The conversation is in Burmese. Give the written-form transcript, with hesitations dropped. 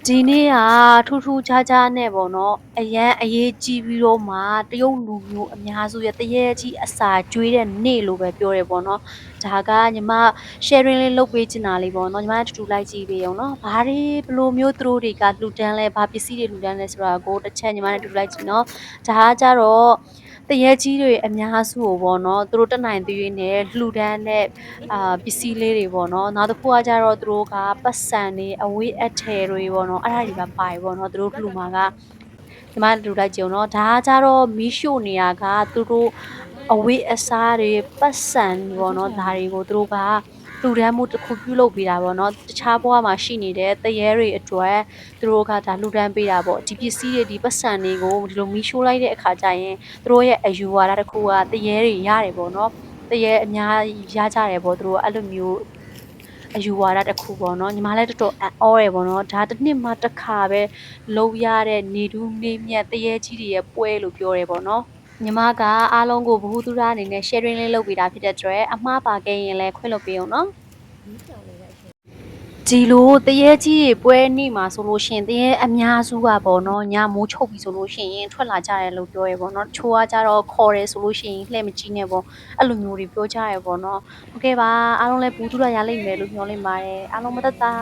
ဒီနေ့ကထူးထူးခြားခြားနဲ့ပေါ့နော်အရန်အရေးကြီးပြီးတော့မှတရုတ်လူမျိုးအများစုရဲ့တရေကြီးအစာကျွေးတဲ့နေ့လို့ပဲပြောတယ်ပေါ့နော်ဒါကညီမ sharing လေးလုပ်ပေးချင်တာလေးပေါ့နော်ညီမတူတူလိုက်ကြည့်ပေးအောင်နော်ဘာတွေဘယ်လိုမျိုးသူတို့တွေကလှူဒန်းလဲဘာပစ္စည်းတွေလှူဒန်းလဲဆိုတာကိုတစ်ချက်ညီမနဲ့တူတူလိုက်ကြည့်နော်ဒါကကြတော့တရေကြီးတွေအများစုကိုပေါ့နော်သူတို့တက်နိုင်သေးရင်းနဲ့လှူဒန်းတဲ့ပစ္စည်းလေးတွေပေါ့နော်နောက်တစ်ခုကကြတော့သူတို့ကပတ်စံတွေအဝေးအထည်တွေပေါ့နော်အဲ့ဒါတွေပါပါတယ်ပေါ့နော်သူတို့လှူမှာကညီမတို့လိုက်ကြည့်အောင်နော်ဒါကကြတော့မီးရှို့နေရကသူတို့အဝေးအစားတွေပတ်စံပေါ့နော်ဒါတွေကိုသူတို့ကလှူဒန်းမှုတစ်ခုပြုလုပ်ပေးတာပေါ့နော်တခြားဘဝမှာရှိနေတဲ့တရေတွေအတွက်သူတို့ကဒါလှူဒန်းပေးတာပေါ့ဒီပစ္စည်းတွေဒီပတ်စံတွေကိုဒီလိုမီးရှို့လိုက်တဲ့အခါကျရင်သူတို့ရဲ့အယူဝါဒတစ်ခုကတရေတွေရတယ်ပေါ့နော်တရေအများရကြတယ်ပေါ့သူတို့အဲ့လိုမျိုးအယူဝါဒတစ်ခုပေါ့နော်ညီမလည်းတော်တော်အံ့ဩရယ်ပေါ့နော်ဒါတစ်နှစ်မှတစ်ခါပဲလုပ်ရတဲ့နေတူးနေမြတ်တရေကြီးတွေရဲ့ပွဲလို့ပြောရဲပေါ့နော်ညီမကအားလုံးကိုဗဟုသုတအနေနဲ့ sharing လေးလုပ်ပေးတာဖြစ်တဲ့အတွက်အမှားပါခဲ့ရင်လည်းခွင့်လွှတ်ပေးအောင်နော်ဒီလိုတရေကြီးတွေပွဲနေ့မှာဆိုလို့ရှိရင်တရေအများစုကပေါ့နော်ညမိုးချုပ်ပြီဆိုလို့ရှိရင်ထွက်လာကြတယ်လို့ပြောရဲပေါ့နော်ချိုးကကြတော့ခေါ်တယ်ဆိုလို့ရှိရင်လှည့်မကြီးနဲ့ပေါ့အဲ့လိုမျိုးတွေပြောကြရဲပေါ့နော်ဟုတ်ကဲ့ပါအားလုံးလည်းဘူးတူရရလိမ့်မယ်လို့မျှော်လင့်ပါတယ်အားလုံးမတတ်တာ